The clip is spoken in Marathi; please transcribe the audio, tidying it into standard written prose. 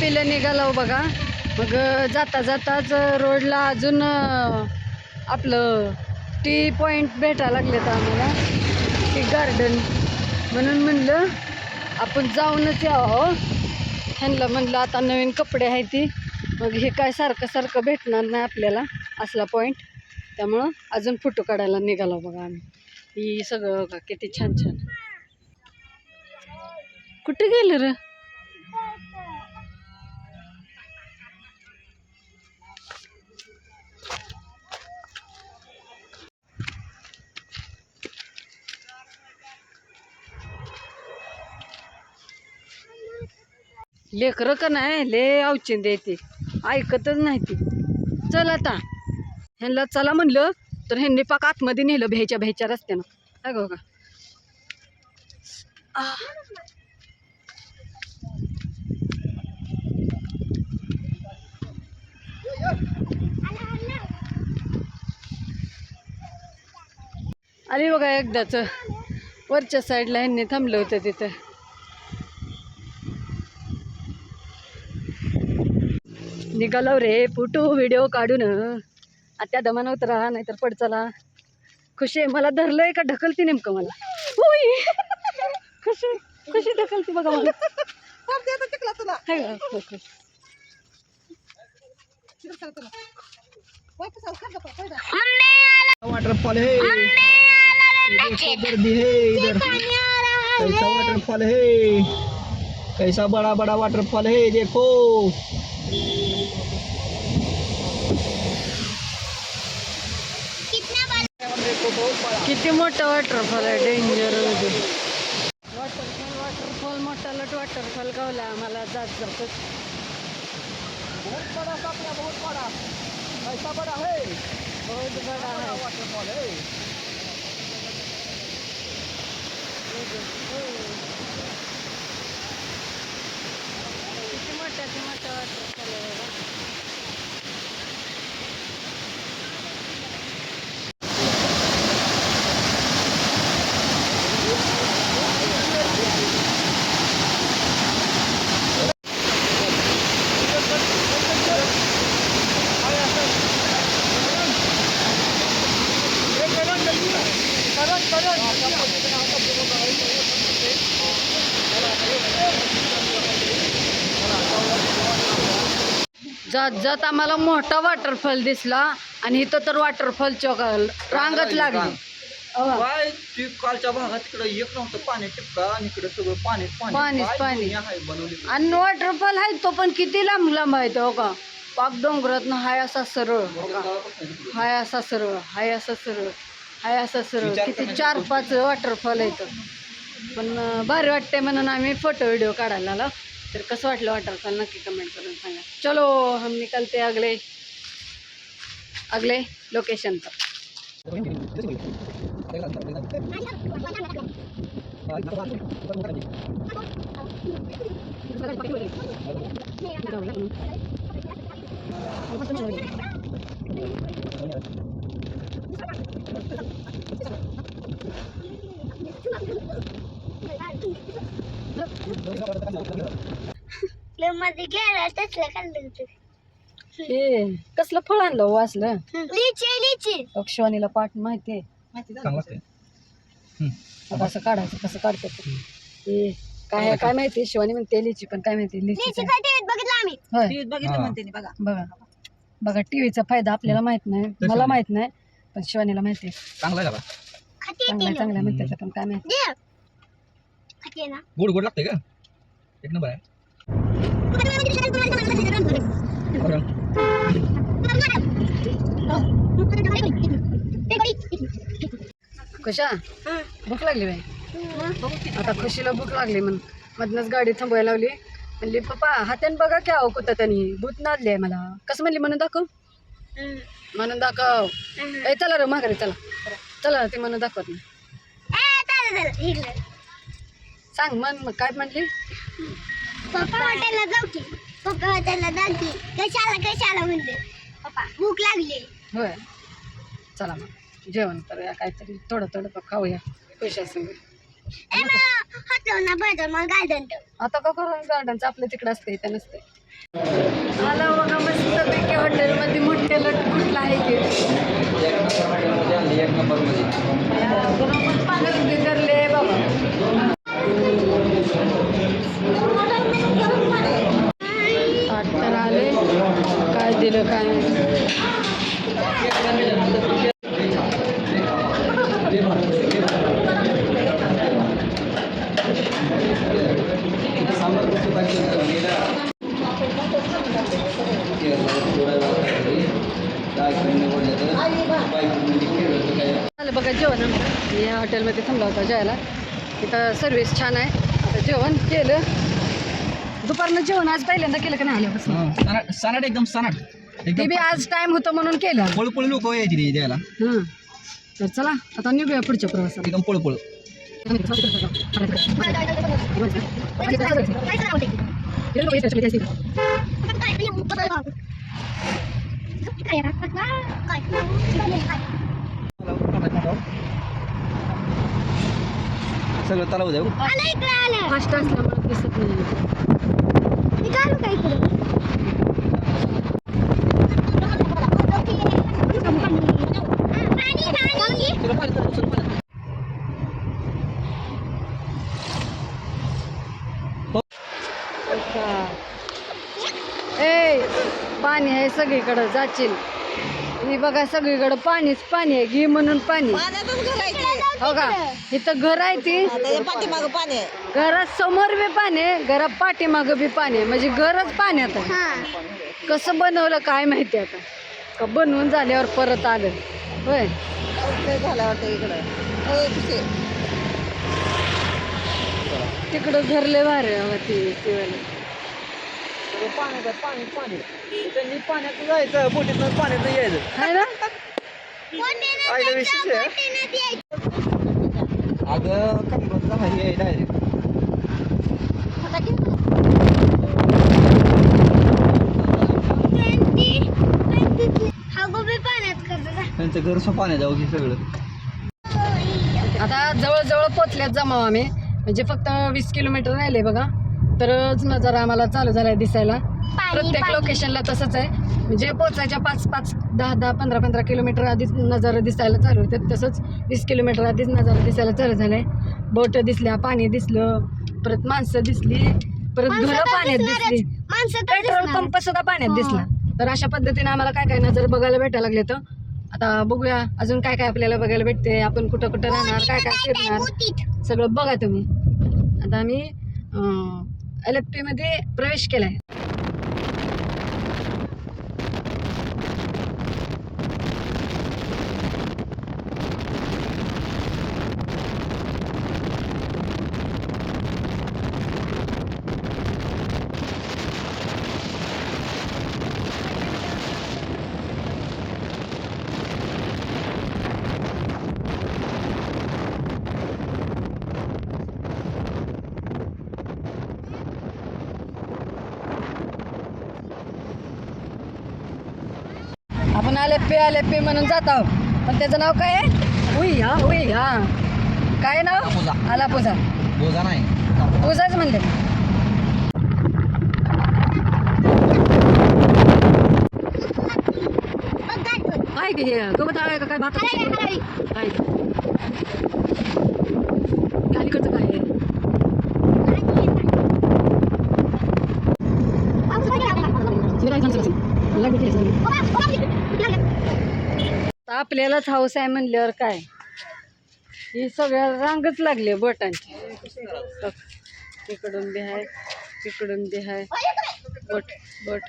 पिलं निघालो बघा. मग जाता जाताच रोडला अजून आपलं टी पॉईंट भेटायला लागले तर आम्हाला, टी गार्डन. म्हणून म्हणलं आपण जाऊनच यावं. ह्यांना म्हणलं आता नवीन कपडे आहे ती, मग हे काय सारखं सारखं भेटणार नाही आपल्याला असला पॉईंट. त्यामुळं अजून फोटो काढायला निघालो बघा आम्ही. ही सगळं बघा किती छान छान. कुठे गेलं र? लेकरं का नाही ले अवचिंद येते, ऐकतच नाही ती. चल आता ह्यांना चला म्हणलं तर ह्यांनी पाक आतमध्ये नेलं भ्यायच्या रस्त्यानं. काय गो का आली बघा एकदाच. वरच्या साईडला ह्यांनी थांबलं होतं तिथं. निघालो रे फोटो व्हिडिओ काढून. आता दमान उतरा नाहीतर पड. चला खुशी मला धरलंय का ढकलती नेमकं मला. खुशी खुशी ढकलती बघा मला. वाटरफॉल है, गर्दी है इधर. कैसा वाटरफॉल है, कैसा बड़ा बड़ा वाटरफॉल है देखो. किती मोठा वॉटरफॉल आहे. डेंजर वॉटरफॉल मोठा लट वॉटरफॉल गावला आम्हाला जात जात. बहुत बड़ा सापला, बहुत बड़ा. कैसा बड़ा है, बहुत बड़ा है वाटरफॉल है. किती मोठा वॉटरफॉल आहे बघा. जात जात आम्हाला मोठा वॉटरफॉल दिसला आणि इथं तर वॉटरफॉलच्या रांगच लागली. काय ती कालच्या भागात तिकडे एक नव्हतं पाणी टिपका आणि इकडे सगळं पाणी पाणीच पाणी. बनवली. आणि वॉटरफॉल आहे तो पण किती लांब लांब आहे तो का. पाक डोंगरात हाय असा सरळ, हाय असा सरळ, हाय असा सरळ, हाय असा सरळ. किती 4-5 वॉटरफॉल आहेत. पण भारी वाटते म्हणून आम्ही फोटो व्हिडिओ काढायला आलो. तर कसं वाटलं वॉटरफॉल नक्की कमेंट करून सांगा. चलो हम निकलते अगले लोकेशन पर. मध्ये गेला तसलं खाल्लं हे कसलं फळ आणलं हो असलं. लिची अक्षवानीला पाठ माहितीये. असं काढायचं कसं काढतात ते काय काय माहिती. शिवानी म्हणते लिची पण काय माहिती. लिची बघितलं आम्ही. होय बघितलं म्हणते बघा. बघा बघा टीव्हीचा फायदा आपल्याला माहित नाही, मला माहित नाही, पण शिवानीला माहिती. चांगला झाला, चांगल्या म्हणतात पण काय माहिती. गोड गोड लागते का. एक नंबर आहे. कशा भूक लागली बाई. आता खुशीला भूक लागली म्हणून मधनच गाडी थांबवायला लावली. म्हणली पप्पा हात्यान बघा क्या हो कुठं त्यांनी भूत नादली आहे मला. कसं म्हणली म्हणून दाखव, म्हणून दाखव. ए चला रे माघारी चला चला. ती म्हणून दाखवत नाही. सांग मग काय म्हणली. पप्पा हॉटेलला जाऊ की, पप्पा हॉटेलला जाऊ की. कशाला म्हणते पप्पा भूक लागली. होय चला मग जेवण करूया काहीतरी थोडं खाऊया पैशा संग. हॉटेल ना पाहिजे मग गार्डन. आता का करू गार्डनचं आपलं तिकडं असतं इथं नसतं. आला बघा मस्तपैकी हॉटेलमध्ये मोठे लट कुठला आहे की एक नंबरमध्ये बरोबर पाण्यात धरले बाबा. ताट तर आले काय दिलं काय नाही. झालं बघा जेवण आमचं. या हॉटेलमध्ये थांबला होता जेवायला. इथं सर्विस छान आहे. आता जेवण केलं. दुपारनं जेवण आज पहिल्यांदा केलं का नाही आल्यापासून. सनाट एकदम सनाट ते बी आज टाइम होतं म्हणून केलं. पळपळ लोक यायची रे द्यायला हां तर चला आता निघूया पुढच्या प्रवासात. एकदम पळपळ. सगळं तलाव देऊ. फास्ट असल्यामुळे दिसत नाही. ए पाणी आहे सगळीकडं जाशील. ही बघा सगळीकडं पाणीच पाणी आहे. घे म्हणून पाणी. हो का इथं घर आहे ती पाठीमाग पाणी आहे. घरात समोर बी पाणी आहे. घरात पाठीमागं बी पाणी आहे. म्हणजे घरच पाण्यात आहे. कसं बनवलं काय माहिती आता. का बनवून झाल्यावर परत आलं होय. झालं वाटतं इकडं तिकडं घरले भारी आहे ती पाण्यात पाणी पाणी त्यांनी पाण्यात जायचं बोटीतनं पाण्यात यायचं आहे ना. आईला विशेष आहे. अगं कमरचा भारी आहे डायरेक्ट. त्यांचं घर सो पाण्यात जाऊ की सगळं. आता जवळजवळ पोचल्यात जमाव आम्ही. म्हणजे फक्त 20 किलोमीटर राहिले बघा. तरच नजारा आम्हाला चालू झालाय दिसायला. प्रत्येक लोकेशनला तसंच आहे. म्हणजे पोचायच्या 5-5, 10-10, 15-15 किलोमीटर आधीच नजारा दिसायला चालू होते. तसंच 20 किलोमीटर आधीच नजारा दिसायला चालू झालाय. बोट दिसल्या, पाणी दिसलं, परत माणसं दिसली, परत घरं पाण्यात दिसली, पेट्रोल पंप सुद्धा पाण्यात दिसला. तर अशा पद्धतीने आम्हाला काय काय नजर बघायला भेटायला लागले. तर आता बघूया अजून काय काय आपल्याला बघायला भेटते. आपण कुठं कुठं राहणार, काय काय फिरणार, सगळं बघा तुम्ही. आता आम्ही LFP मध्ये प्रवेश केलाय. आपण LFP म्हणून जात आहोत. पण त्याचं नाव काय आहे. उई हा काय नाव. आलापूजा. बोजा नाही पूजाच म्हणले. काय की हे गवत आहे का काय भात काय अलीकडचं काय आहे. आपल्यालाच हाऊस आहे म्हणल्यावर काय. ही सगळ्या रांगच लागली बोटांची. इकडून बी आहे, तिकडून बी आहे. बोट